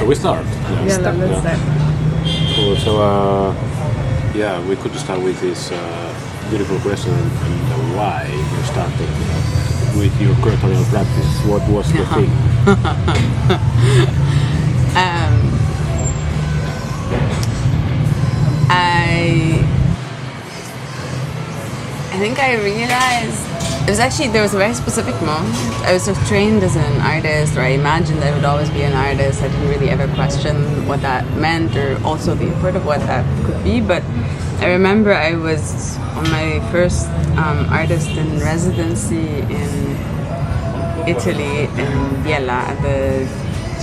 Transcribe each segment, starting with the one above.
So we start. Let's start. Cool. So we could start with this beautiful question and why you started with your curatorial practice. What was the thing? I think I realized there was a very specific moment. I was sort of trained as an artist, or I imagined I would always be an artist. I didn't really ever question what that meant, or also the import of what that could be. But I remember I was on my first artist in residency in Italy, in Biella, at the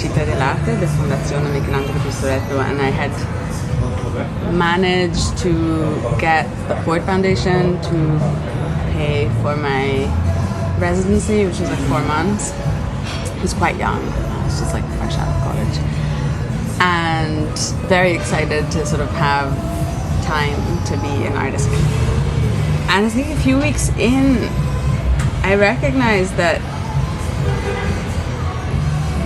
Città dell'Arte, the Fondazione Michelangelo Pistoletto, and I had managed to get the Ford Foundation to pay for my residency, which was like 4 months. I was quite young. I was just like fresh out of college. And very excited to sort of have time to be an artist. And I think a few weeks in, I recognized that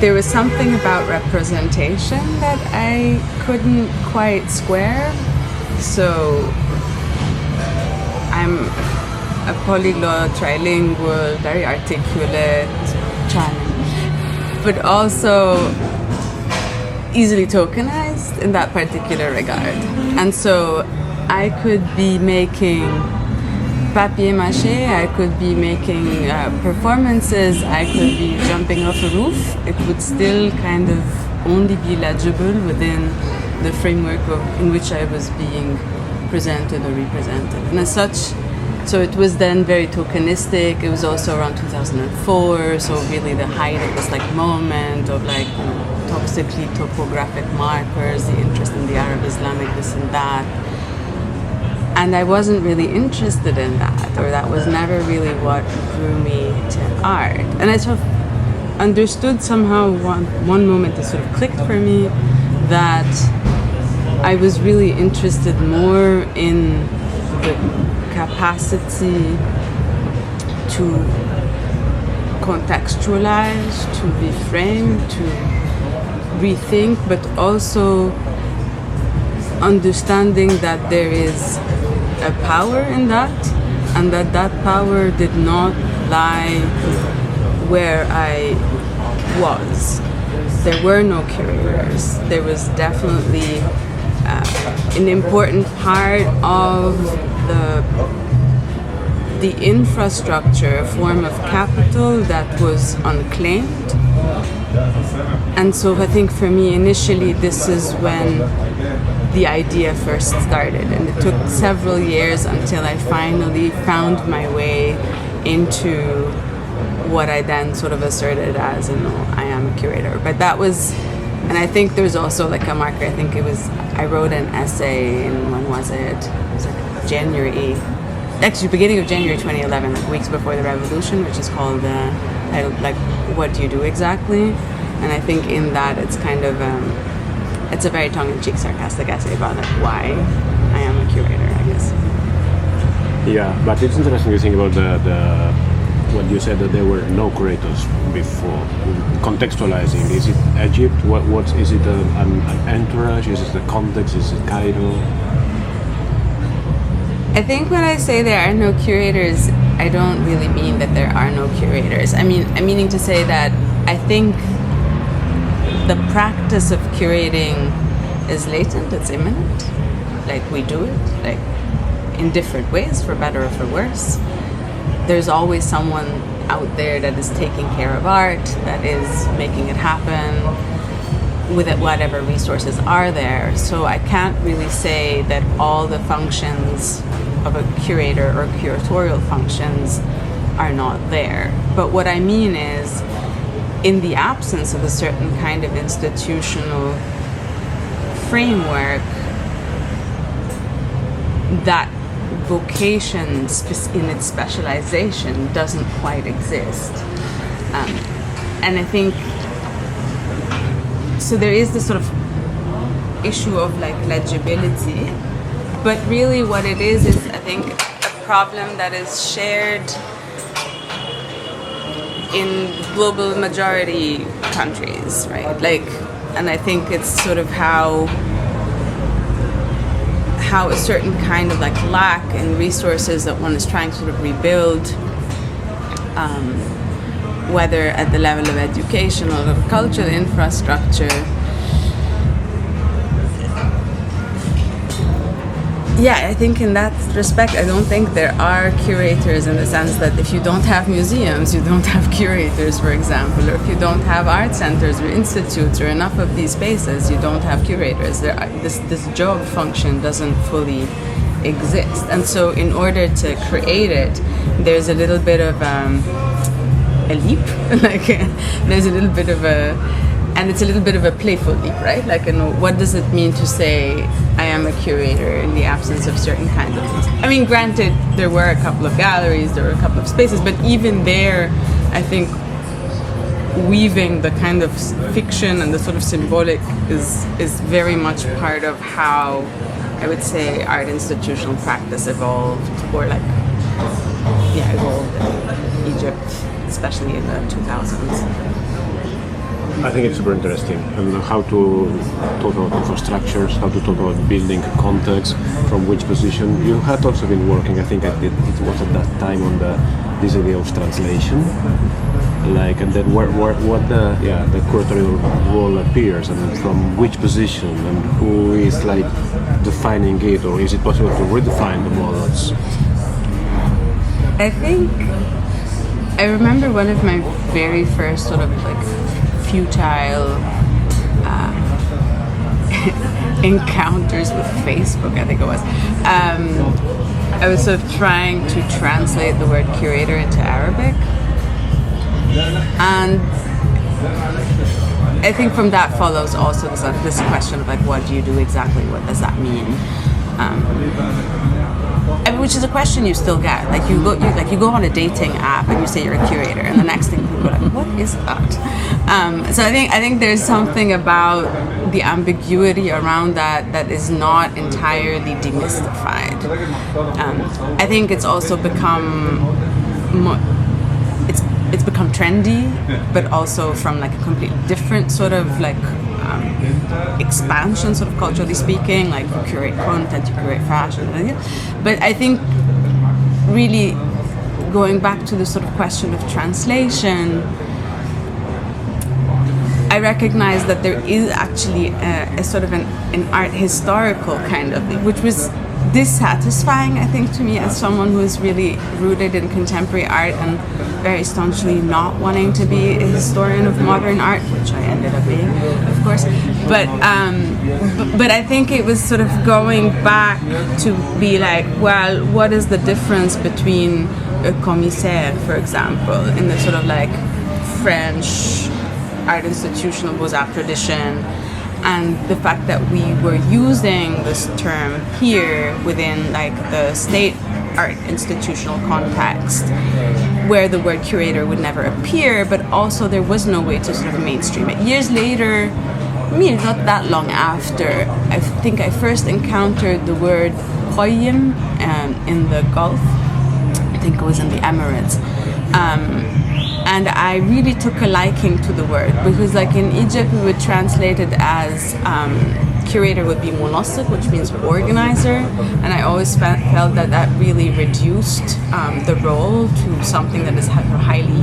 there was something about representation that I couldn't quite square. So I'm a polyglot, trilingual, very articulate, charming, but also easily tokenized in that particular regard. And so I could be making papier-mâché, I could be making performances, I could be jumping off a roof. It would still kind of only be legible within the framework in which I was being presented or represented. And as such, so it was then very tokenistic. It was also around 2004, so really the height of this like moment of like toxically topographic markers, the interest in the Arab Islamic this and that. And I wasn't really interested in that, or that was never really what drew me to art. And I sort of understood somehow one moment it sort of clicked for me that I was really interested more in the capacity to contextualize, to reframe, to rethink, but also understanding that there is a power in that, and that power did not lie where I was. There were no curators. There was definitely an important part of the infrastructure, a form of capital that was unclaimed. And so I think for me initially this is when the idea first started, and it took several years until I finally found my way into what I then sort of asserted as, I am a curator. But that was, and I think there's also like a marker. I think I wrote an essay in, when was it? It was like beginning of January 2011, like weeks before the revolution, which is called titled like, what do you do exactly? And I think in that it's kind of it's a very tongue-in-cheek, sarcastic essay about like why I am a curator, I guess. Yeah, but it's interesting to think about the what you said, that there were no curators before. Contextualizing, is it Egypt? What is it? An entourage? Is it the context? Is it Cairo? I think when I say there are no curators, I don't really mean that there are no curators. I'm meaning to say that I think the practice of curating is latent, it's imminent. Like we do it, like in different ways, for better or for worse. There's always someone out there that is taking care of art, that is making it happen with it, whatever resources are there. So I can't really say that all the functions of a curator or curatorial functions are not there. But what I mean is, in the absence of a certain kind of institutional framework, that vocation in its specialization doesn't quite exist. And I think, so there is this sort of issue of like legibility, but really what it is I think a problem that is shared in global majority countries, right? Like and I think it's sort of how a certain kind of like lack in resources that one is trying to sort of rebuild, whether at the level of education or of cultural infrastructure. Yeah, I think in that respect, I don't think there are curators in the sense that if you don't have museums, you don't have curators, for example, or if you don't have art centers or institutes or enough of these spaces, you don't have curators. This job function doesn't fully exist. And so in order to create it, there's a little bit of a leap, like there's a little bit of and it's a little bit of a playful leap, right? Like, what does it mean to say I am a curator in the absence of certain kinds of things? I mean, granted, there were a couple of galleries, there were a couple of spaces, but even there, I think weaving the kind of fiction and the sort of symbolic is very much part of how I would say art institutional practice evolved, or like, evolved in Egypt, especially in the 2000s. I think it's super interesting, and how to talk about infrastructures, how to talk about building context, from which position. You had also been working, I think it was at that time, on this idea of translation, like, and then what the curatorial role appears, and from which position, and who is like defining it, or is it possible to redefine the models? I think I remember one of my very first sort of like futile encounters with Facebook, I think it was. I was sort of trying to translate the word curator into Arabic, and I think from that follows also this question of like, what do you do exactly? What does that mean? Which is a question you still get. Like you go on a dating app and you say you're a curator, and the next thing people are like, what is that? So I think there's something about the ambiguity around that is not entirely demystified. I think it's also become it's become trendy, but also from like a completely different sort of like expansion, sort of culturally speaking, like you curate content, you curate fashion. But I think really going back to the sort of question of translation, I recognize that there is actually a sort of an art historical kind of thing, which was dissatisfying, I think, to me as someone who is really rooted in contemporary art and very staunchly not wanting to be a historian of modern art, which I ended up being, of course. But I think it was sort of going back to be like, well, what is the difference between a commissaire, for example, in the sort of like French art institutional Beaux-Arts tradition, and the fact that we were using this term here within like the state art institutional context, where the word curator would never appear, but also there was no way to sort of mainstream it. Years later, I mean, not that long after, I think I first encountered the word khoyim in the Gulf. I think it was in the Emirates. And I really took a liking to the word, because like in Egypt we would translate it as curator would be munassik, which means organizer, and I always felt that really reduced the role to something that is highly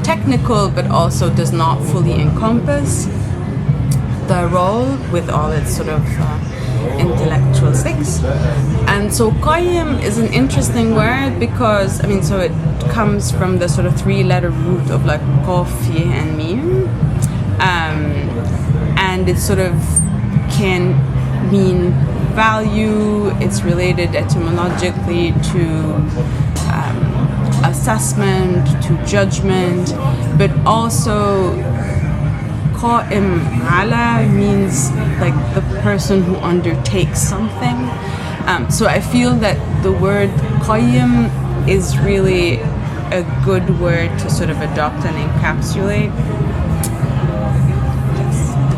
technical, but also does not fully encompass the role with all its sort of intellectual stakes. And so qayyim is an interesting word because, I mean, so it comes from the sort of three-letter root of like qaf, ye, and mim, and it sort of can mean value. It's related etymologically to assessment, to judgment, but also qa'im ala means like the person who undertakes something. So I feel that the word qayyim is really a good word to sort of adopt and encapsulate.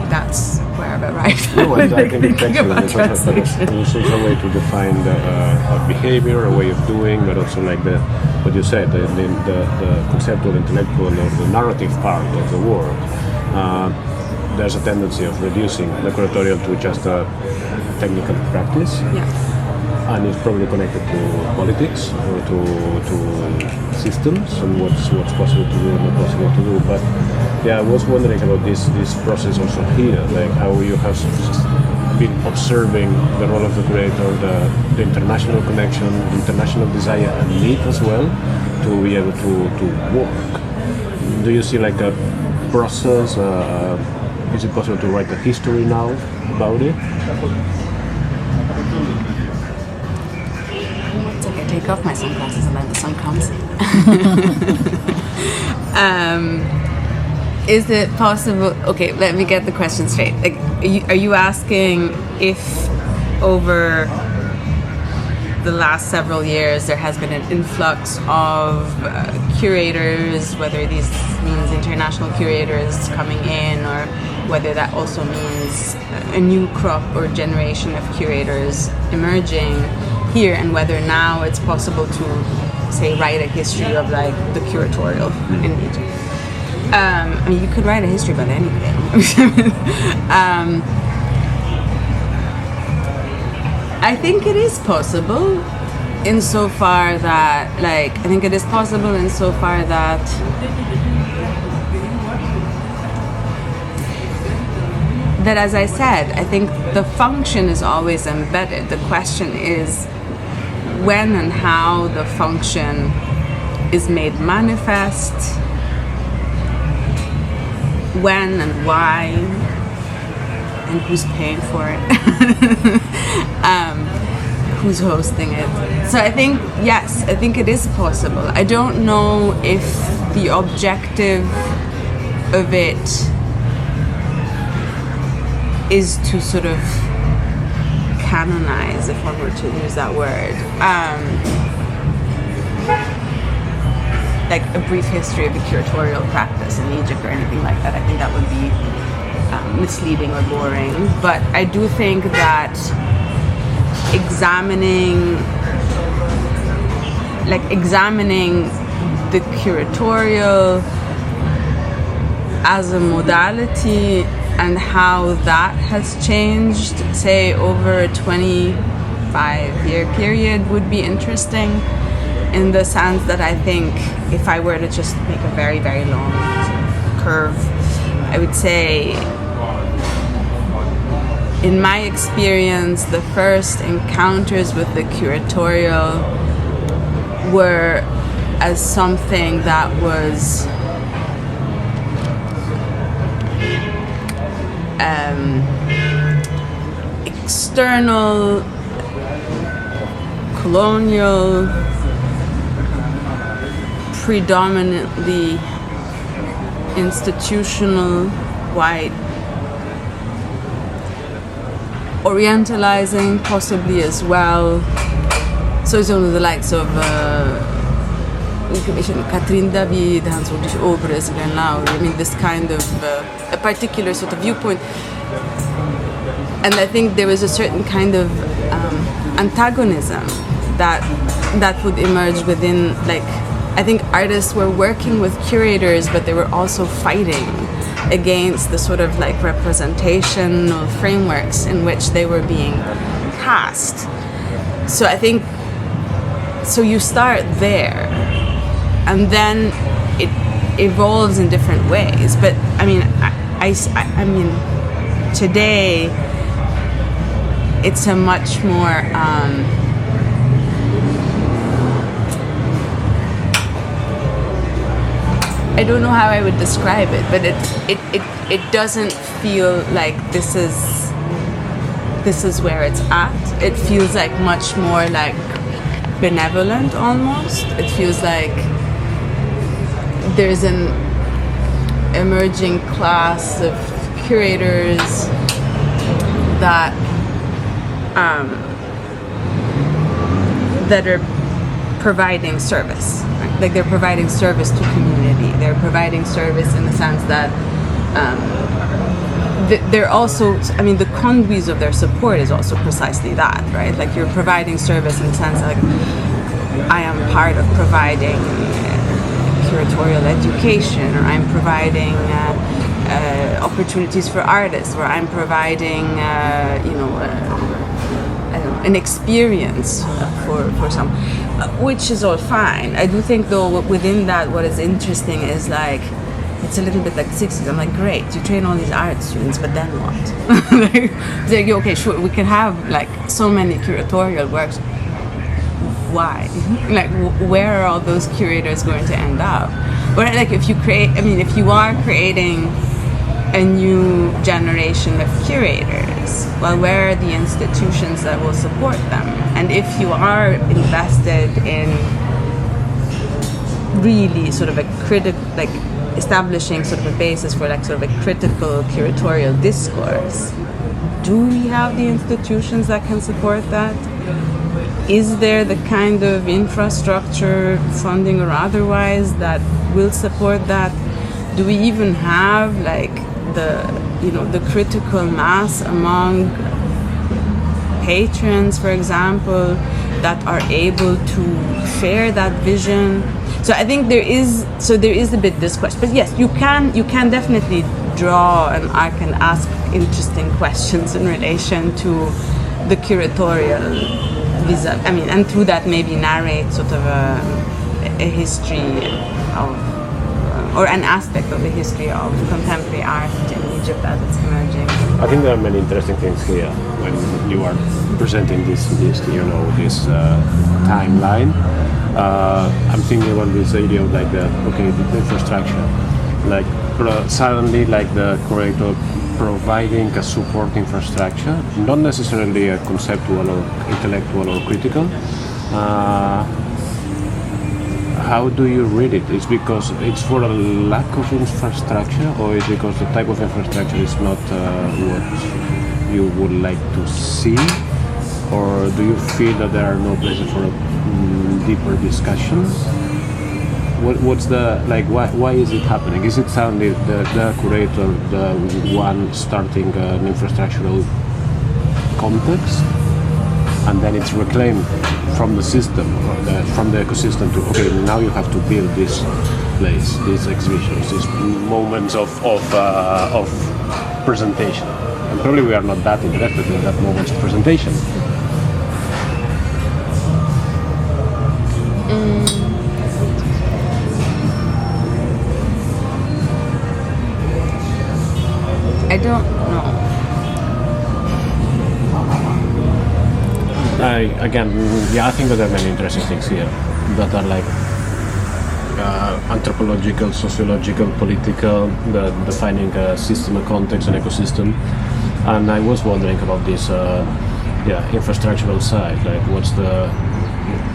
That's where I've arrived. No, I think it's excellent. It's also a way to define a behavior, a way of doing, but also like what you said, the conceptual, intellectual, or the narrative part of the work. there's a tendency of reducing the curatorial to just a technical practice. Yeah. And it's probably connected to politics or to systems and what's possible to do and not possible to do. But yeah, I was wondering about this process also here, like how you have been observing the role of the curator, the international connection, international desire and need as well to be able to work. Do you see like a process? Is it possible to write a history now about it? I take off my sunglasses and then the sun comes. Is it possible? Okay, let me get the question straight. Like, are you asking if over the last several years there has been an influx of curators, whether this means international curators coming in, or whether that also means a new crop or generation of curators emerging here, and whether now it's possible to, say, write a history of like the curatorial in Egypt. I mean, you could write a history about anything. I think it is possible insofar that, like, that as I said, I think the function is always embedded. The question is when and how the function is made manifest, when and why, and who's paying for it, who's hosting it. So I think, yes, I think it is possible. I don't know if the objective of it is to sort of canonize, if one were to use that word, like a brief history of the curatorial practice in Egypt or anything like that. I think that would be misleading or boring. But I do think that examining the curatorial as a modality and how that has changed, say, over a 25-year period would be interesting, in the sense that I think if I were to just make a very, very long curve, I would say, in my experience, the first encounters with the curatorial were as something that was external, colonial, predominantly institutional, white, orientalizing possibly as well. So it's one of the likes of Catherine David, Hans-Ulrich Obrist, Glenn Lowry. I mean, this kind of a particular sort of viewpoint. And I think there was a certain kind of antagonism that would emerge within, like, I think artists were working with curators, but they were also fighting against the sort of like representational frameworks in which they were being cast. So I think, so you start there, and then it evolves in different ways. But I mean, I mean, today it's a much more I don't know how I would describe it, but it doesn't feel like this is where it's at. It feels like much more like benevolent almost. It feels like there's an emerging class of curators that that are providing service. Like they're providing service to community. They're providing service in the sense that they're also, I mean, the conduits of their support is also precisely that, right? Like you're providing service in the sense that, like, I am part of providing curatorial education, or I'm providing opportunities for artists, where I'm providing, an experience for some, which is all fine. I do think, though, within that, what is interesting is like, it's a little bit like the 60s. I'm like, great, you train all these art students, but then what? Like, okay, sure, we can have like so many curatorial works. Why? Like, where are all those curators going to end up? Or like, if you are creating a new generation of curators, well, where are the institutions that will support them? And if you are invested in really sort of a establishing sort of a basis for like sort of a critical curatorial discourse, do we have the institutions that can support that? Is there the kind of infrastructure, funding or otherwise, that will support that? Do we even have like the critical mass among patrons, for example, that are able to share that vision? So I think there is a bit this question. But yes, you can definitely draw, and I can ask interesting questions in relation to the curatorial visa. I mean, and through that maybe narrate sort of a history of, or an aspect of the history of contemporary art in Egypt as it's emerging. I think there are many interesting things here when you are presenting this timeline. I'm thinking about this idea of like the infrastructure, like suddenly like the curator providing a support infrastructure, not necessarily a conceptual or intellectual or critical. How do you read it? It's because it's for a lack of infrastructure, or is it because the type of infrastructure is not what you would like to see? Or do you feel that there are no places for a deeper discussion? What's the, like, why is it happening? Is it suddenly the curator, the one starting an infrastructural context, and then it's reclaimed from the system, or from the ecosystem to, okay, now you have to build this place, these exhibitions, these moments of presentation. And probably we are not that interested in that moment of presentation. I don't know. I think that there are many interesting things here that are like anthropological, sociological, political, defining a system, a context, an ecosystem. And I was wondering about this infrastructural side, like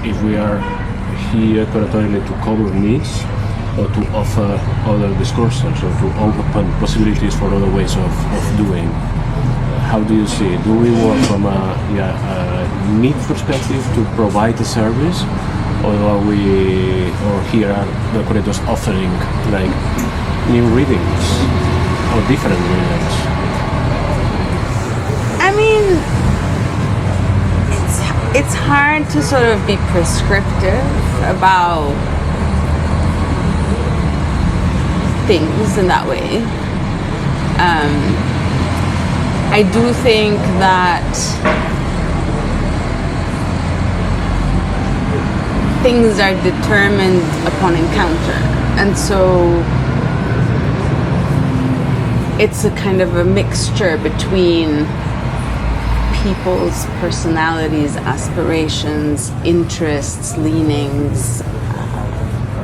if we are here curatorially to cover needs, or to offer other discourses, or to open possibilities for other ways of doing. How do you see it? Do we work from a need perspective to provide a service, or here are the curators offering like new readings or different readings? I mean, it's hard to sort of be prescriptive about things in that way. I do think that things are determined upon encounter, and so it's a kind of a mixture between people's personalities, aspirations, interests, leanings,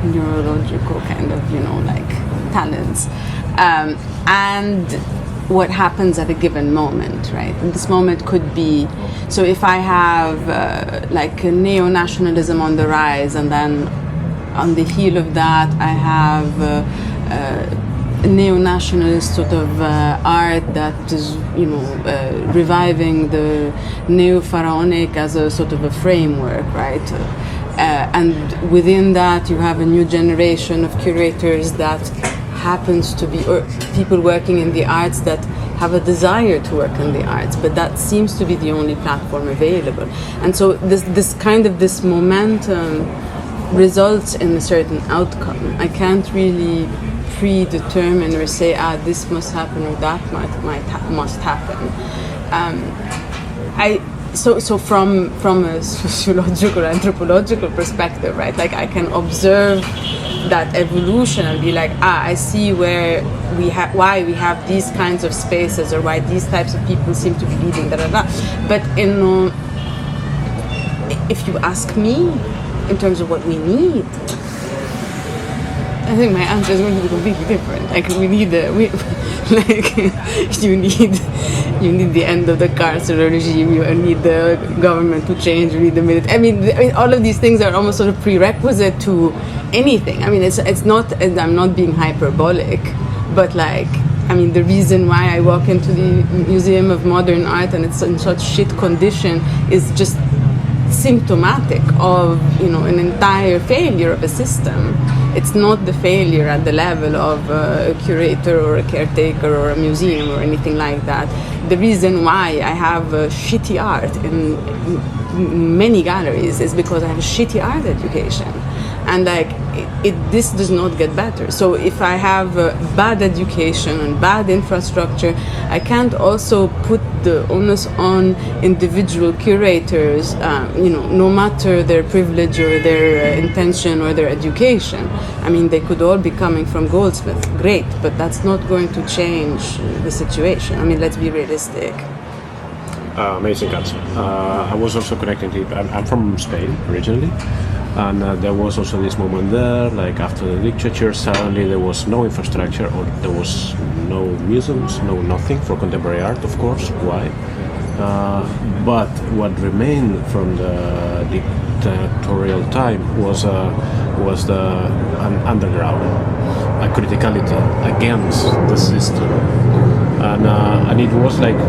neurological kind of, like talents, and what happens at a given moment, right? And this moment could be, so if I have like a neo-nationalism on the rise, and then on the heel of that I have neo-nationalist sort of art that is, reviving the neo-pharaonic as a sort of a framework, right? And within that you have a new generation of curators that happens to be, or people working in the arts that have a desire to work in the arts, but that seems to be the only platform available. And so this momentum results in a certain outcome. I can't really predetermine or say, this must happen or that must happen. So from a sociological, anthropological perspective, right? Like I can observe that evolution and be like, I see why we have these kinds of spaces, or why these types of people seem to be leading, But if you ask me, in terms of what we need, I think my answer is going to be completely different. Like you need the end of the carceral regime. You need the government to change. You need the military. I mean, all of these things are almost sort of prerequisite to anything. I mean, it's not. I'm not being hyperbolic, but like, I mean, the reason why I walk into the Museum of Modern Art and it's in such shit condition is just symptomatic of, an entire failure of a system. It's not the failure at the level of a curator or a caretaker or a museum or anything like that. The reason why I have shitty art in many galleries is because I have a shitty art education. And like, this does not get better. So if I have bad education and bad infrastructure, I can't also put the onus on individual curators, no matter their privilege or their intention or their education. I mean, they could all be coming from Goldsmith, great, but that's not going to change the situation. I mean, let's be realistic. Amazing answer. I was also connecting to it. I'm from Spain originally. And there was also this moment there, like after the literature, suddenly there was no infrastructure, or there was no museums, no nothing for contemporary art, of course. Why? But what remained from the dictatorial time was an underground, a criticality against the system, and it was like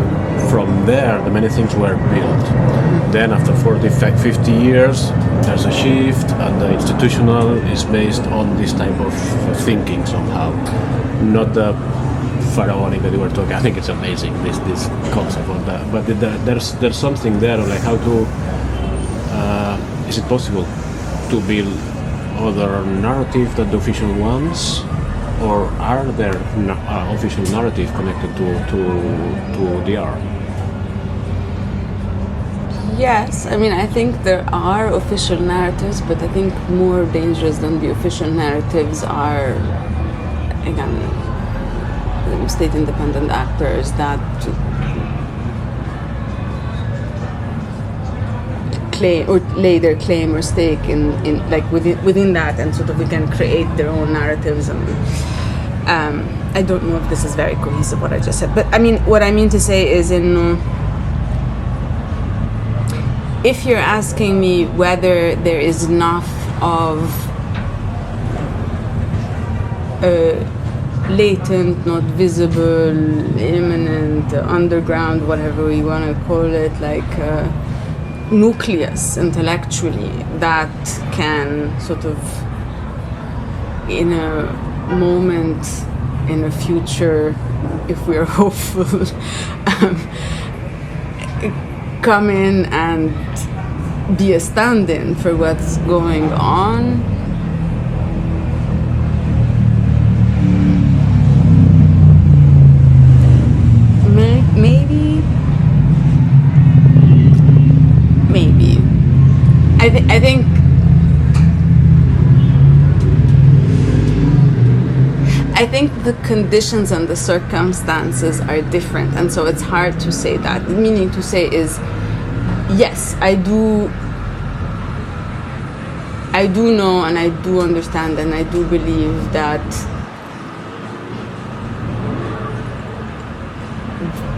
from there the many things were built. Then after 40, 50 years, there's a shift, and the institutional is based on this type of thinking somehow, not the pharaonic that you were talking. I think it's amazing, this concept of that. But there's something there, like how to is it possible to build other narrative than the official ones, or are there official narrative connected to the art? Yes, I mean, I think there are official narratives, but I think more dangerous than the official narratives are, again, state independent actors that claim or lay their claim or stake in like within that, and sort of we can create their own narratives. And I don't know if this is very cohesive what I just said, but I mean, what I mean to say is if you're asking me whether there is enough of latent, not visible, imminent, underground, whatever you want to call it, like nucleus intellectually that can sort of, in a moment, in a future, if we're hopeful, come in and be a stand-in for what's going on. Maybe. I think the conditions and the circumstances are different, and so it's hard to say that. Meaning to say is, yes, I do know and I do understand and I do believe that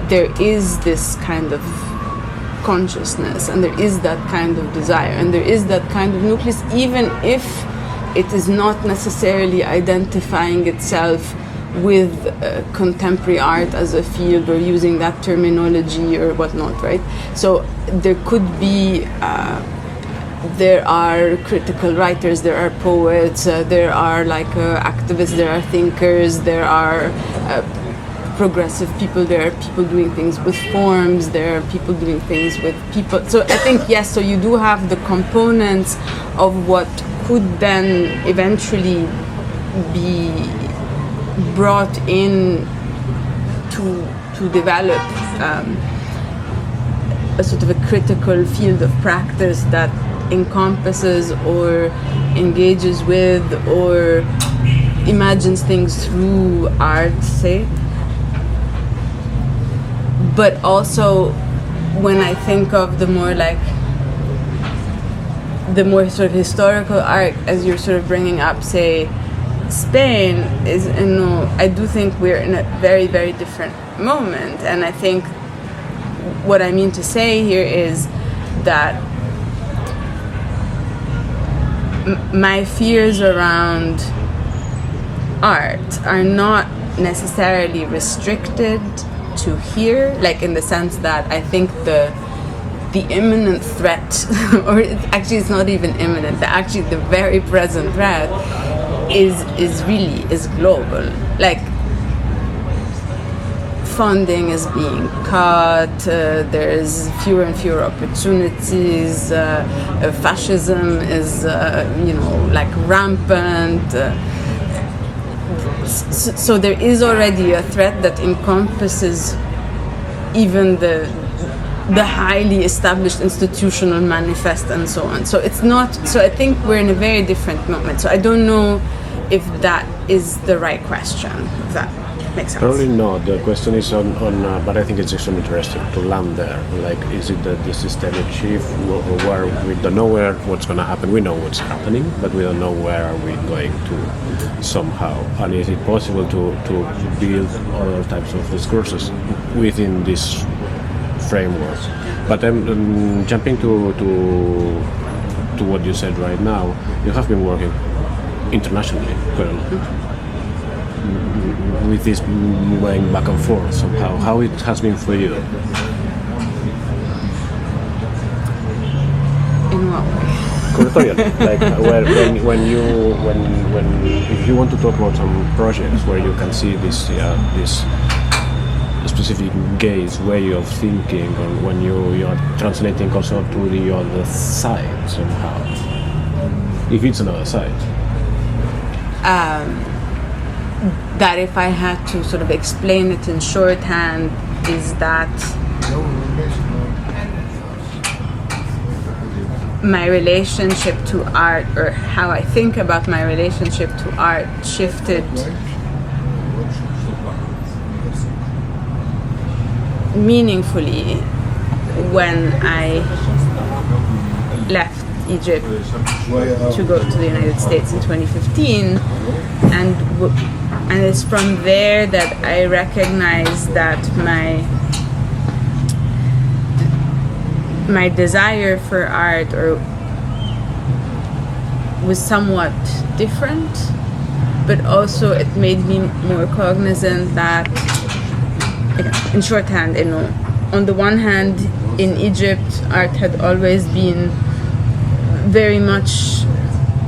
there is this kind of consciousness and there is that kind of desire and there is that kind of nucleus, even if it is not necessarily identifying itself with contemporary art as a field or using that terminology or whatnot, right? So there could be, there are critical writers, there are poets, there are like activists, there are thinkers, there are progressive people, there are people doing things with forms, there are people doing things with people. So I think, yes, so you do have the components of what could then eventually be brought in to develop a sort of a critical field of practice that encompasses or engages with or imagines things through art, say. But also, when I think of the more sort of historical art, as you're sort of bringing up, say, Spain, is, I do think we're in a very, very different moment. And I think what I mean to say here is that my fears around art are not necessarily restricted to here, like in the sense that I think the imminent threat, or it's not even imminent, the very present threat is global. Like, funding is being cut, there's fewer and fewer opportunities, fascism is rampant. So there is already a threat that encompasses even the highly established institutional manifest and so on. So it's not. So I think we're in a very different moment. So I don't know if that is the right question. If that makes sense. Probably not. The question is on but I think it's extremely interesting to land there. Like, is it the systemic shift, where we don't know what's going to happen? We know what's happening, but we don't know where are we going to somehow. And is it possible to build other types of discourses within this framework? But I'm jumping to what you said right now. You have been working internationally quite a lot. With this going back and forth somehow, how it has been for you? In what way? Curatorial, like when if you want to talk about some projects where you can see this specific gaze, way of thinking, or when you are translating also to the other side somehow, if it's another side. That if I had to sort of explain it in shorthand, is that my relationship to art, or how I think about my relationship to art, shifted meaningfully when I left Egypt to go to the United States in 2015, and it's from there that I recognized that my desire for art was somewhat different, but also it made me more cognizant that, in shorthand, on the one hand, in Egypt, art had always been very much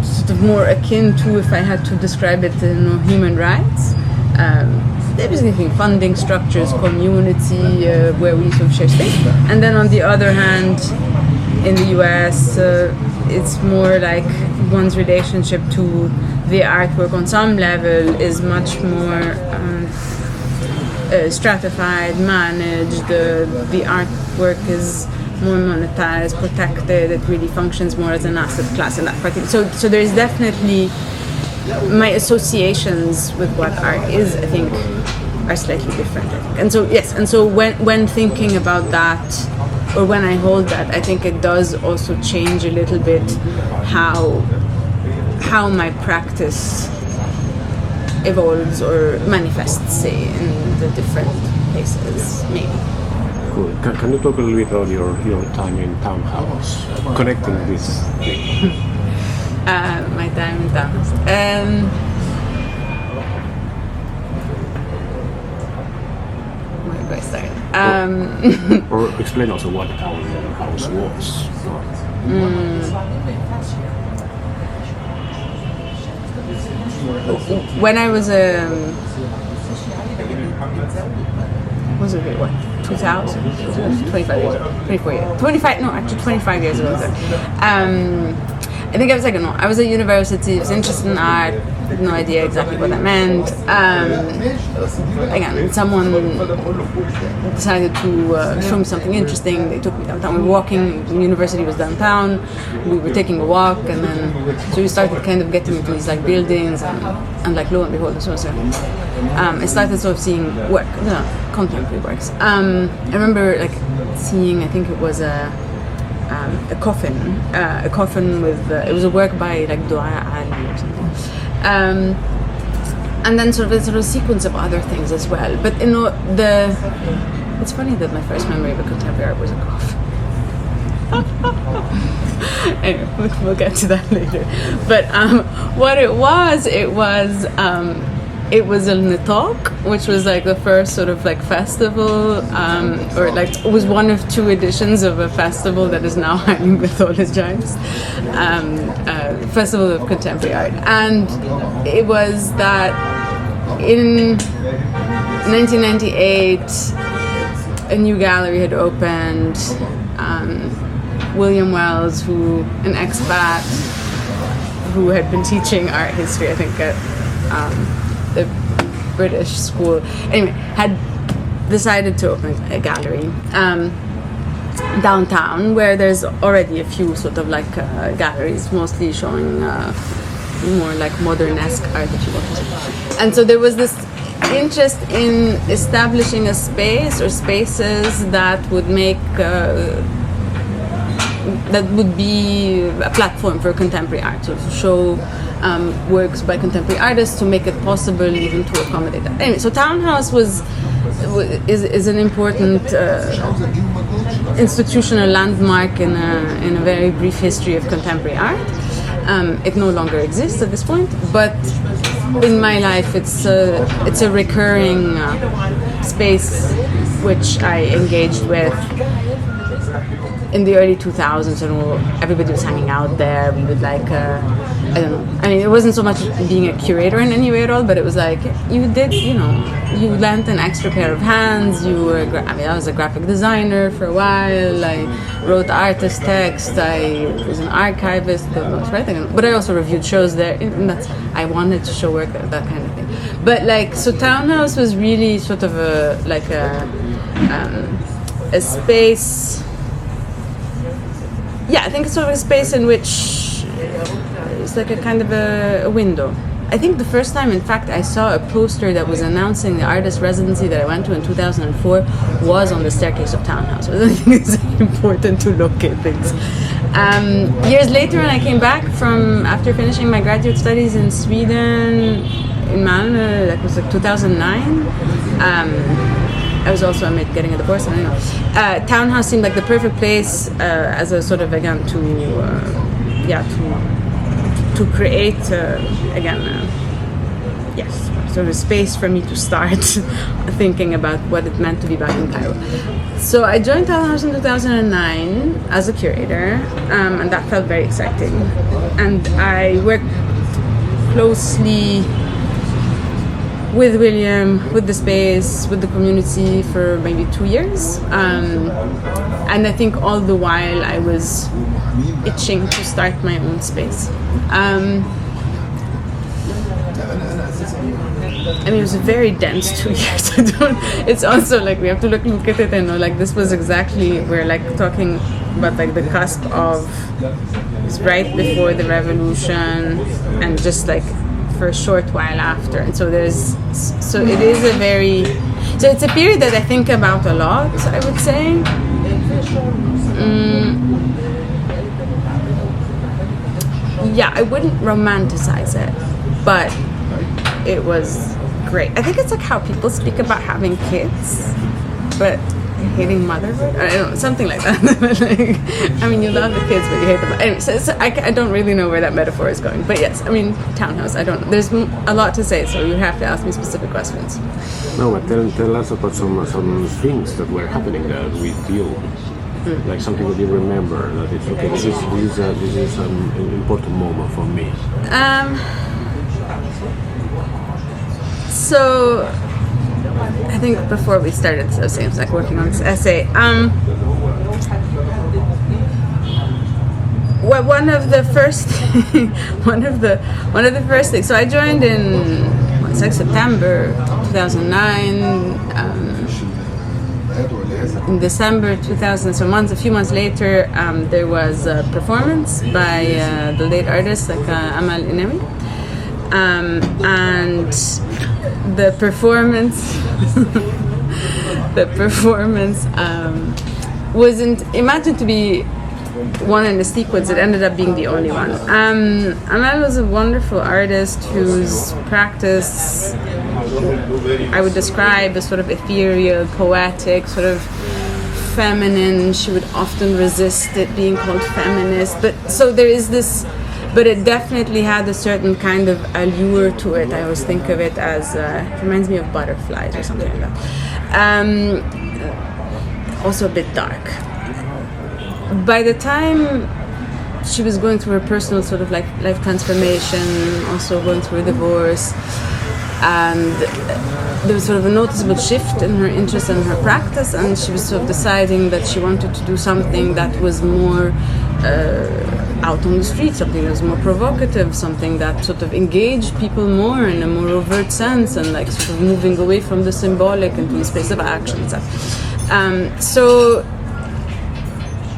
sort of more akin to, if I had to describe it, human rights. There was anything, funding structures, community, where we sort of share space. And then on the other hand, in the US, it's more like one's relationship to the artwork on some level is much more stratified, managed. The artwork is more monetized, protected. It really functions more as an asset class in that particular. So there's definitely my associations with what art is, I think, are slightly different. I think. And so yes, and so when thinking about that, or when I hold that, I think it does also change a little bit how my practice evolves or manifests, say, in the different places, maybe. Cool. Can you talk a little bit about your time in Townhouse, connecting this thing? My time in Townhouse. Where do I start? Or explain also what Townhouse was. When I was was it what? 2000? 25 years ago. 24 years. 25, no, actually 25 years ago. I think I was like, no, I was at university, I was interested in art, had no idea exactly what that meant. Again, someone decided to show me something interesting. They took me downtown. We were walking, the university was downtown, we were taking a walk, and then so we started kind of getting into these like buildings, and like lo and behold, I started sort of seeing work, contemporary works. I remember like seeing, I think it was a coffin with, it was a work by like Dua Ali or something. And then sort of a sequence of other things as well. But it's funny that my first memory of a contemporary art was a coffin. Anyway, we'll get to that later. But what it was a Nitok, which was like the first sort of like festival, or like it was one of two editions of a festival that is now highly mythologized, Festival of Contemporary Art. And it was that in 1998, a new gallery had opened. William Wells, an expat who had been teaching art history, I think at the British school, anyway, had decided to open a gallery downtown, where there's already a few sort of like galleries, mostly showing more like modern-esque art, if you want. And so there was this interest in establishing a space or spaces that would make that would be a platform for contemporary art, so to show works by contemporary artists, to make it possible even to accommodate that. Anyway, so Townhouse is an important institutional landmark in a very brief history of contemporary art. It no longer exists at this point, but in my life it's a recurring space which I engaged with in the early 2000s, and everybody was hanging out there. We would like, I don't know. I mean, it wasn't so much being a curator in any way at all, but it was like you lent an extra pair of hands. I was a graphic designer for a while. I wrote artist text. I was an archivist, but I also reviewed shows there. And I wanted to show work there, that kind of thing. But like, so Townhouse was really sort of a space. Yeah, I think it's sort of a space in which it's like a kind of a window. I think the first time, in fact, I saw a poster that was announcing the artist residency that I went to in 2004 was on the staircase of Townhouse. I think it's important to locate things. Years later, when I came back after finishing my graduate studies in Sweden, in Malmö, that was like 2009, I was also amid getting a divorce, I don't know. Townhouse seemed like the perfect place as a sort of, again, to create, sort of a space for me to start thinking about what it meant to be back in Cairo. So I joined Townhouse in 2009 as a curator, and that felt very exciting. And I worked closely with William, with the space, with the community for maybe 2 years. And I think all the while I was itching to start my own space. I mean, it was a very dense 2 years. It's also like we have to look at it and know, like, this was exactly, we're like talking about like the cusp of, it's right before the revolution and just like for a short while after. And so it's a period that I think about a lot, I would say. Yeah, I wouldn't romanticize it, but it was great. I think it's like how people speak about having kids, but hating motherhood. I don't know, something like that. Like, I mean, you love the kids, but you hate them. Anyway, so I don't really know where that metaphor is going. But yes, I mean, Townhouse. I don't. There's a lot to say, so you have to ask me specific questions. No, but tell us about some things that were happening there with you. Like something that you remember that it's okay. This is an important moment for me. So I think before we started, so it seems like working on this essay. well, one of the first things. So I joined in it's like September 2009. In December 2000, so a few months later, there was a performance by the late artist like Amal Inemi, and the performance wasn't imagined to be one in the sequence. It ended up being the only one. Amal was a wonderful artist whose practice I would describe as sort of ethereal, poetic, sort of feminine. She would often resist it being called feminist, but so there is this, but it definitely had a certain kind of allure to it. I always think of it as, it reminds me of butterflies or something like that. Also a bit dark. By the time she was going through her personal sort of like life transformation, also going through a divorce, and there was sort of a noticeable shift in her interest and her practice, and she was sort of deciding that she wanted to do something that was more out on the street, something that was more provocative, something that sort of engaged people more in a more overt sense, and like sort of moving away from the symbolic into the space of action and stuff. So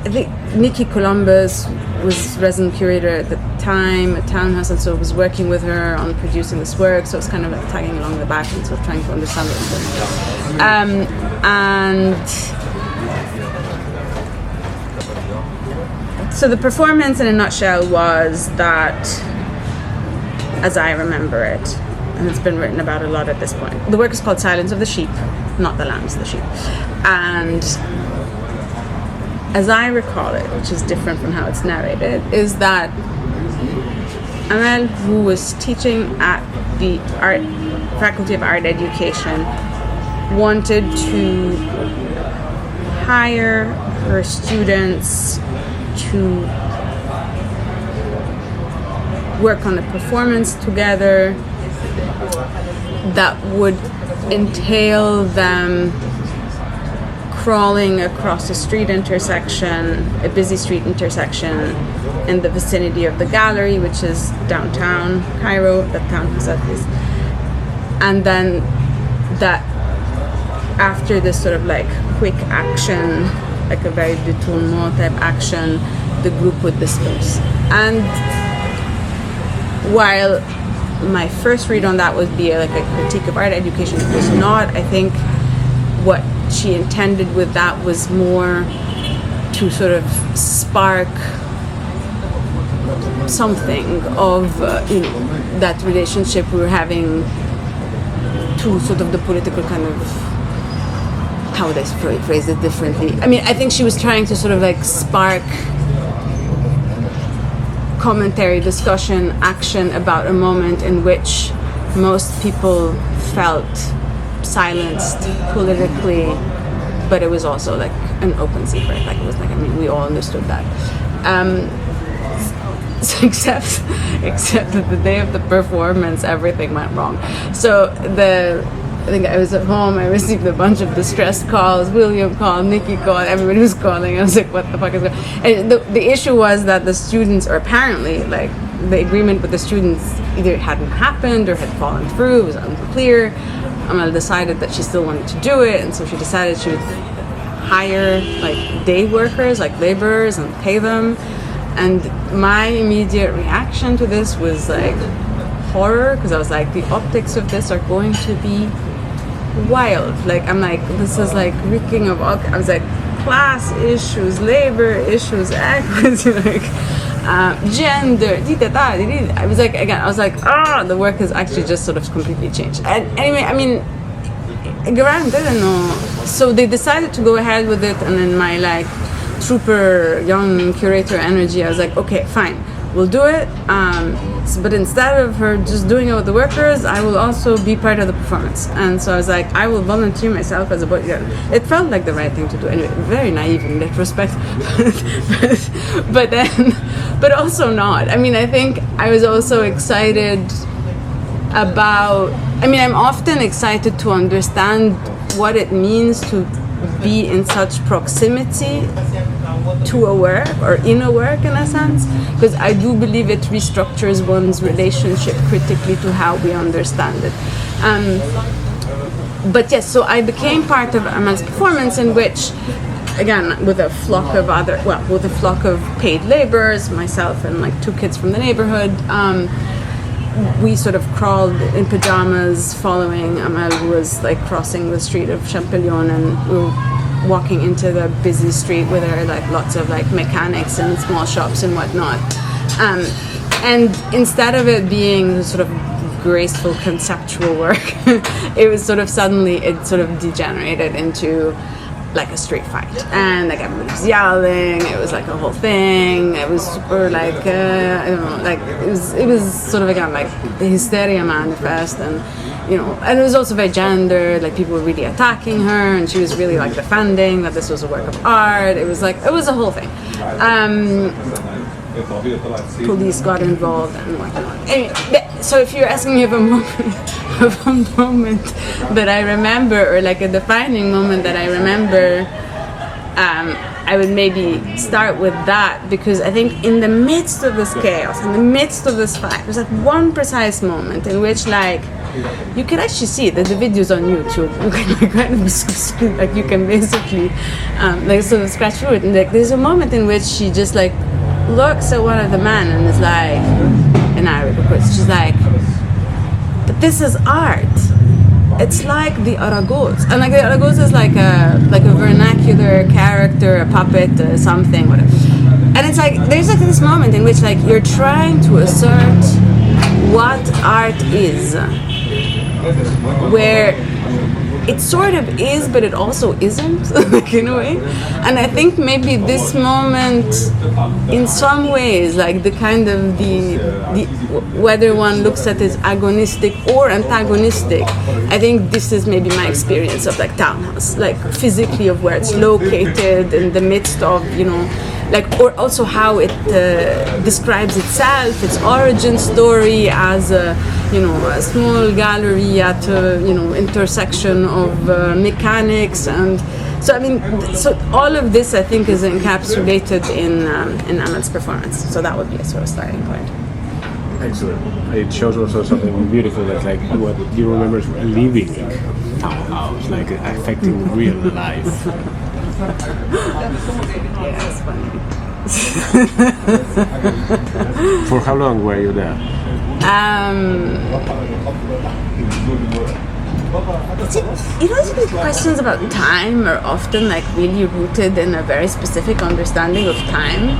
I think Nikki Columbus was resident curator at the time at Townhouse, and so was working with her on producing this work. So it's kind of like tagging along the back and sort of trying to understand what it was. And so the performance in a nutshell was that, as I remember it, and it's been written about a lot at this point, the work is called Silence of the Sheep, not the lambs, the sheep. And as I recall it, which is different from how it's narrated, is that Amal, who was teaching at the Faculty of Art Education, wanted to hire her students to work on a performance together that would entail them crawling across a street intersection, a busy street intersection in the vicinity of the gallery, which is downtown Cairo, the townhouse at least. And then that after this sort of like quick action, like a very détournement type action, the group would disperse. And while my first read on that would be like a critique of art education, it was not. I think what she intended with that was more to sort of spark something of that relationship we were having to sort of the political kind of, how would I phrase it differently? I mean, I think she was trying to sort of like spark commentary, discussion, action about a moment in which most people felt silenced politically, but it was also like an open secret. Like it was like, I mean, we all understood that. So except that the day of the performance, everything went wrong. So I think I was at home, I received a bunch of distress calls, William called, Nikki called, everybody was calling. I was like, what the fuck is going on? And the issue was that the students, or apparently, like, the agreement with the students either hadn't happened or had fallen through, it was unclear. Amal decided that she still wanted to do it, and so she decided she would hire, like, day workers, like laborers, and pay them. And my immediate reaction to this was, like, horror, because I was like, the optics of this are going to be wild. Like, I'm like, this is like reeking of all. I was like, class issues, labor issues, equity, like gender. I was like, again, I was like, the work has actually just sort of completely changed. And anyway, I mean, Guemberena didn't know, so they decided to go ahead with it. And then my like trooper, young curator energy, I was like, okay, fine, we'll do it. But instead of her just doing it with the workers, I will also be part of the performance. And so I was like, I will volunteer myself as a bodyguard. It felt like the right thing to do. Anyway, very naive in retrospect, but also not. I mean, I think I was also excited about, I mean, I'm often excited to understand what it means to be in such proximity to a work or in a work in a sense, because I do believe it restructures one's relationship critically to how we understand it. But yes, so I became part of Amal's performance, in which, again, with a flock of paid laborers, myself and like 2 kids from the neighborhood, we sort of crawled in pajamas following Amal, who was like crossing the street of Champollion, and we were walking into the busy street where there are like lots of like mechanics and small shops and whatnot. And instead of it being sort of graceful conceptual work, it was sort of suddenly it sort of degenerated into like a street fight, and like everybody was yelling. It was like a whole thing. It was super like I don't know, like it was sort of again like the hysteria manifest, and and it was also very gendered. Like people were really attacking her, and she was really like defending that this was a work of art. It was a whole thing. Police got involved and whatnot. Anyway, so if you're asking me of a moment that I remember, or like a defining moment that I remember, I would maybe start with that, because I think in the midst of this chaos, in the midst of this fight, there's like one precise moment in which like you can actually see that the video's on YouTube. You can like kind of like you can basically like sort of scratch through it, and like there's a moment in which she just like looks at one of the men and is like, in Arabic of course, she's like, but this is art. It's like the Aragos, and like the Aragos is like a vernacular character, a puppet, something, whatever. And it's like there's like this moment in which like you're trying to assert what art is, where it sort of is, but it also isn't, like in a way. And I think maybe this moment, in some ways, like the kind of the whether one looks at it as agonistic or antagonistic, I think this is maybe my experience of like Townhouse, like physically of where it's located in the midst of, like, or also how it describes itself, its origin story as a small gallery at a intersection of mechanics, and so I mean, so all of this I think is encapsulated in Amal's performance. So that would be a sort of starting point. Excellent. It shows also something beautiful, that like what you remember living Townhouse, like affecting real life. Yeah, it's funny. For how long were you there? These questions about time are often like really rooted in a very specific understanding of time.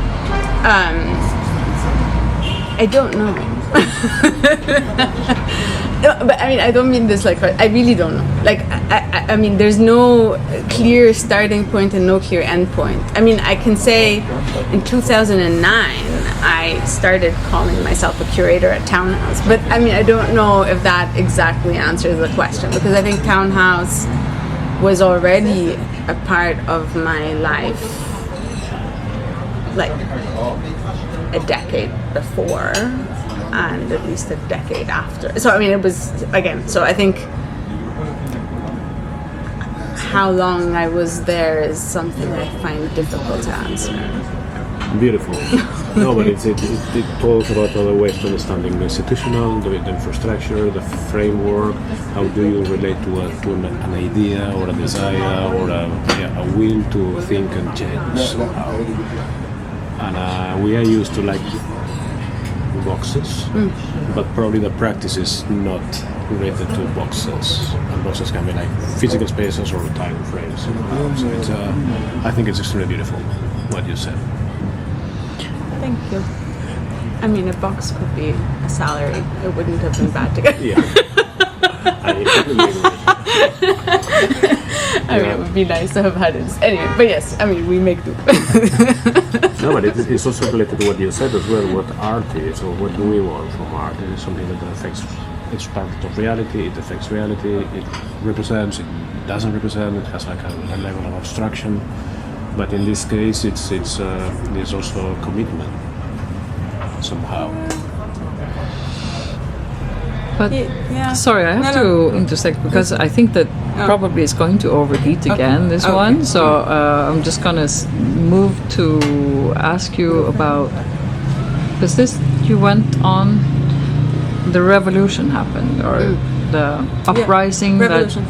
I don't know. No, but I mean, I don't mean this like, I really don't know. Like, I mean, there's no clear starting point and no clear end point. I mean, I can say in 2009, I started calling myself a curator at Townhouse. But I mean, I don't know if that exactly answers the question, because I think Townhouse was already a part of my life, like a decade before, and at least a decade after. So I mean, it was, again, so I think how long I was there is something I find difficult to answer. Beautiful. No, but it talks about other ways to understanding the institutional, the infrastructure, the framework. How do you relate to an idea or a desire or a will to think and change somehow? And we are used to like boxes, but probably the practice is not related to boxes, and boxes can be like physical spaces or time frames. So it's, I think it's extremely beautiful what you said. Thank you. I mean, a box could be a salary. It wouldn't have been bad to get. Yeah. I mean, it would be nice to have had it. Anyway, but yes, I mean, we make do. No, but it's also related to what you said as well, what art is, or what do we want from art. It is something that affects, it's part of reality, it affects reality, it represents, it doesn't represent, it has like a level of abstraction. But in this case, it's also a commitment, somehow. But Yeah. sorry, I have to intersect because I think that probably it's going to overheat again, this one. So I'm just going to move to ask you about, because this, you went on, the revolution happened, or the uprising Revolution.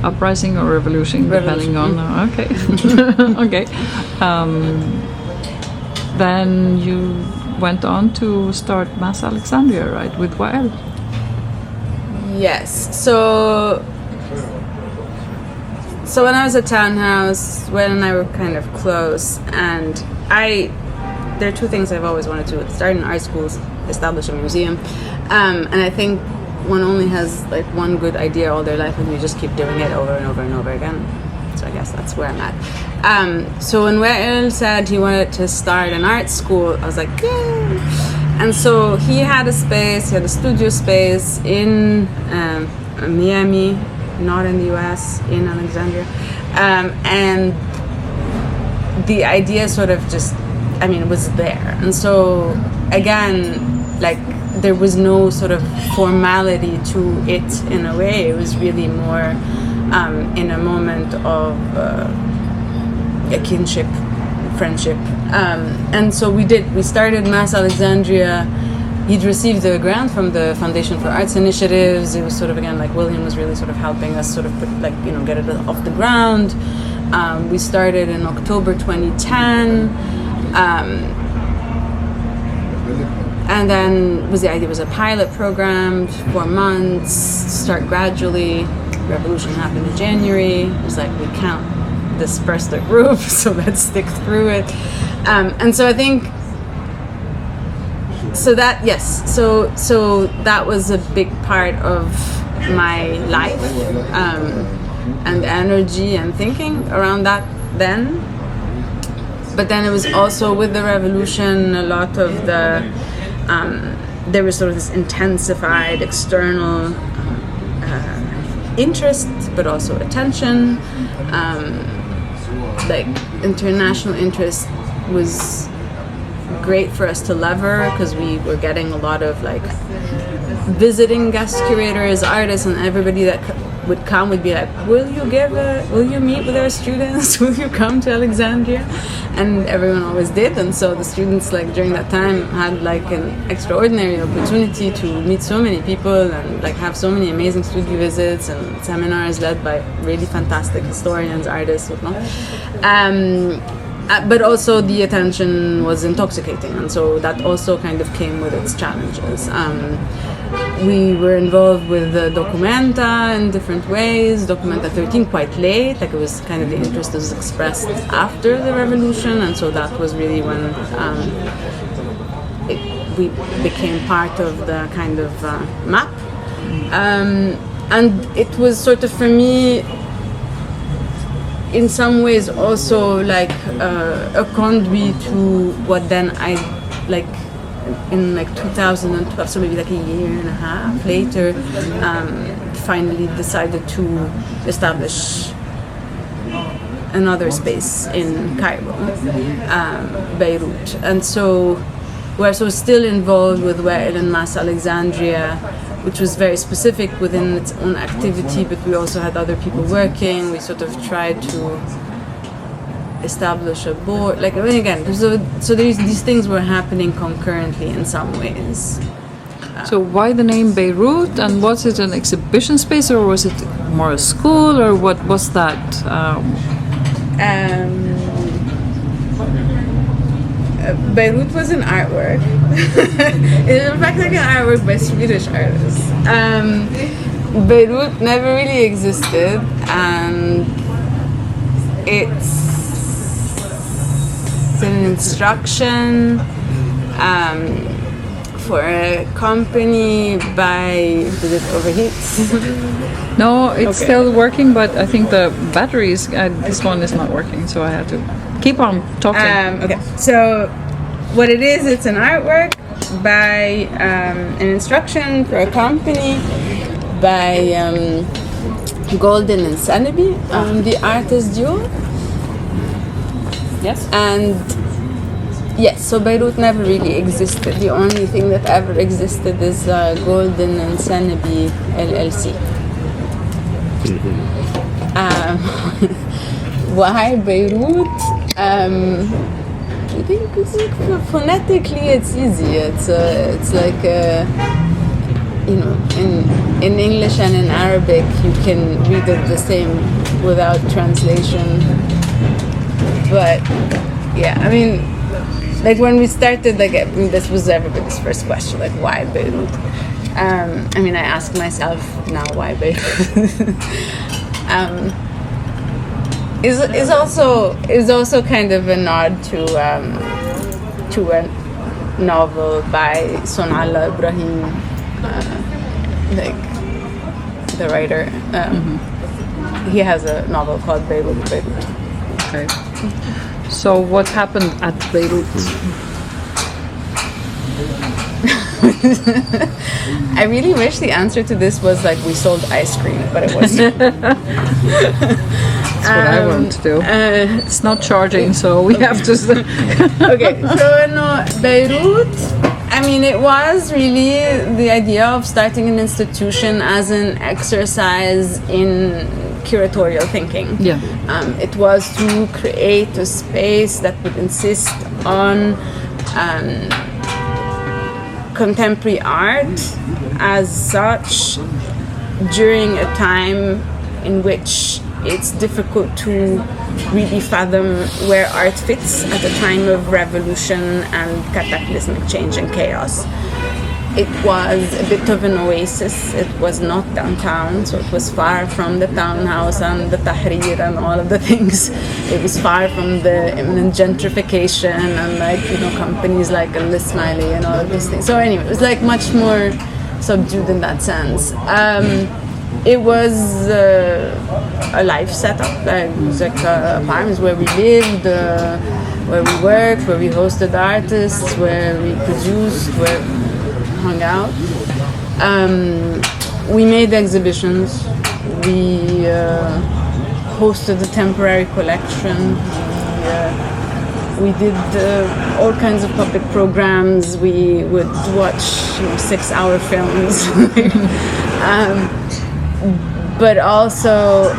uprising or revolution, depending on, okay. Okay. Then you went on to start Mass Alexandria, right, with Wael? Yes. So when I was at Townhouse, Wael and I were kind of close, and there are two things I've always wanted to do: start an art school, establish a museum, and I think one only has like one good idea all their life, and you just keep doing it over and over and over again. So I guess that's where I'm at. So when Wael said he wanted to start an art school, I was like, yay! And so he had a studio space in Miami, not in the US, in Alexandria. And the idea sort of just, it was there. And so, again, like, there was no sort of formality to it in a way. It was really more in a moment of a kinship, friendship. And so we started Mass Alexandria. He'd received a grant from the Foundation for Arts Initiatives. It was sort of, again, like William was really sort of helping us sort of get it off the ground. We started in October 2010. And then the idea was a pilot program, 4 months, start gradually. Revolution happened in January. It was like, we can't disperse the group, so let's stick through it. And so I think, so that was a big part of my life, and energy and thinking around that then. But then it was also with the revolution, a lot of the, there was sort of this intensified external interest, but also attention. Like international interest was great for us to lever because we were getting a lot of like visiting guest curators, artists, and everybody that would come would be like, will you meet with our students? Will you come to Alexandria? And everyone always did. And so the students, like during that time, had like an extraordinary opportunity to meet so many people and like have so many amazing studio visits and seminars led by really fantastic historians, artists, whatnot. But also the attention was intoxicating, and so that also kind of came with its challenges. We were involved with the Documenta in different ways. Documenta 13 quite late, like it was kind of the interest was expressed after the revolution, and so that was really when we became part of the kind of map. And it was sort of, for me, in some ways also like a conduit to what then I like in like 2012, so maybe like a year and a half later, finally decided to establish another space in Cairo, Beirut. And so we're still involved with Wael and Mass Alexandria, which was very specific within its own activity, but we also had other people working. We sort of tried to establish a board. Like, again, so these things were happening concurrently in some ways. So why the name Beirut, and was it an exhibition space or was it more a school, or what was that? Beirut was an artwork. It's in fact like an artwork by Swedish artists. Beirut never really existed, and it's an instruction for a company by, did it overheat? No, it's still working, but I think the batteries, this one is not working, so I had to keep on talking. Okay, so what it is, it's an artwork by an instruction for a company by Golden and Senaby, the artist duo. Yes. And Yes, so Beirut never really existed. The only thing that ever existed is Golden and Senabi LLC. Why Beirut? I think phonetically it's easy. It's like in English and in Arabic you can read it the same without translation. But yeah, I mean, like when we started, this was everybody's first question, like why Beirut? I mean, I ask myself now why Beirut. Is also kind of a nod to a novel by Sonala Ibrahim, like the writer. He has a novel called Beirut. Okay. So what happened at Beirut? I really wish the answer to this was like we sold ice cream, but it wasn't. That's what I want to do. It's not charging, so we have to. Okay, so no, Beirut. I mean, it was really the idea of starting an institution as an exercise in curatorial thinking. Yeah. It was to create a space that would insist on contemporary art as such during a time in which it's difficult to really fathom where art fits at a time of revolution and cataclysmic change and chaos. It was a bit of an oasis. It was not downtown, so it was far from the townhouse and the Tahrir and all of the things. It was far from the imminent gentrification and companies like Al-Ismaili and all of these things. So anyway, it was like much more subdued in that sense. It was a life setup. It was like apartments where we lived, where we worked, where we hosted artists, where we produced, where hung out. We made exhibitions. We hosted a temporary collection. We did all kinds of public programs. We would watch 6-hour films. But also,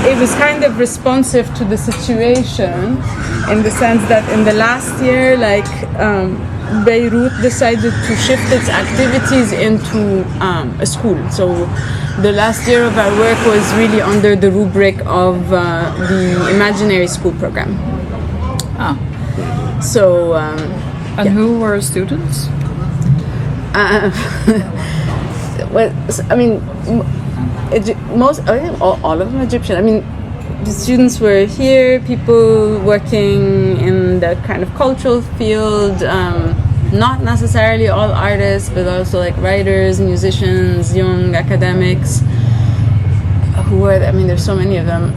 it was kind of responsive to the situation in the sense that in the last year, Beirut decided to shift its activities into a school. So the last year of our work was really under the rubric of the Imaginary School program. Ah. So. Who were students? All of them Egyptian. I mean, the students were here, people working in the kind of cultural field, not necessarily all artists, but also like writers, musicians, young academics, there's so many of them.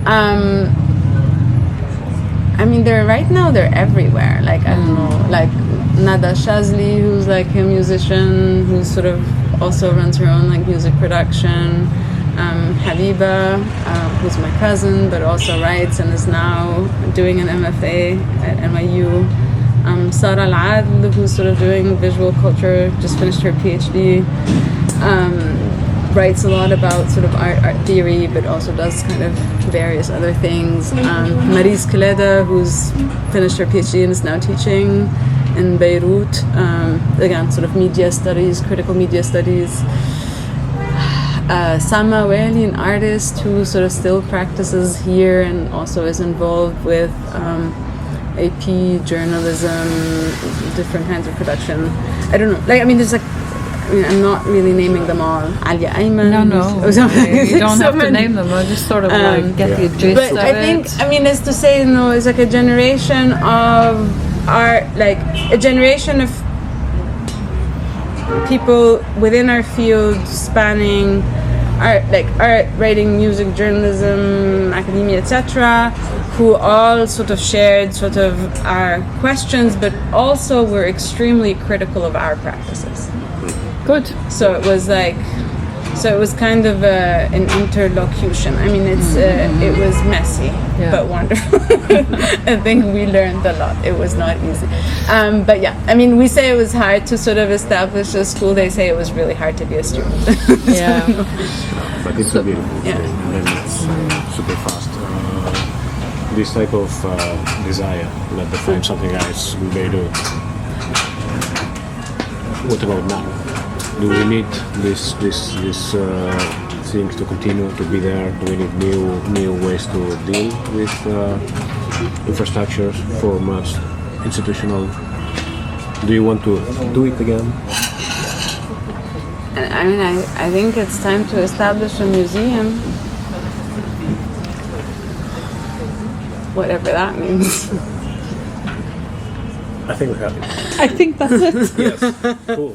They're everywhere. I don't know, Nada Shazli, who's like a musician who sort of also runs her own music production. Habiba, who's my cousin, but also writes and is now doing an MFA at NYU. Sara Al-Adl, who's sort of doing visual culture, just finished her PhD. Writes a lot about sort of art theory, but also does kind of various other things. Maryse Kaleda, who's finished her PhD and is now teaching in Beirut. Again, sort of media studies, critical media studies. Sama Wali, an artist who sort of still practices here and also is involved with AP, journalism, different kinds of production. I don't know. I'm not really naming them all. Alia Ayman. No. You don't have to name them. I just sort of get the gist of it. But I think, as to say, it's like a generation of art, a generation of people within our field spanning art, writing, music, journalism, academia, etc., who all sort of shared sort of our questions, but also were extremely critical of our practices. Good. So it was So it was kind of an interlocution. I mean, it was messy, but wonderful. I think we learned a lot. It was not easy. But yeah, I mean, we say it was hard to sort of establish a school. They say it was really hard to be a student. Yeah. But it's so beautiful thing, and it's super fast. This type of desire that to find something else, they do. What about now? Do we need these things to continue to be there? Do we need new ways to deal with infrastructures, formats, institutional? Do you want to do it again? I mean, I think it's time to establish a museum. Whatever that means. I think we have it. I think that's it. Yes. Cool.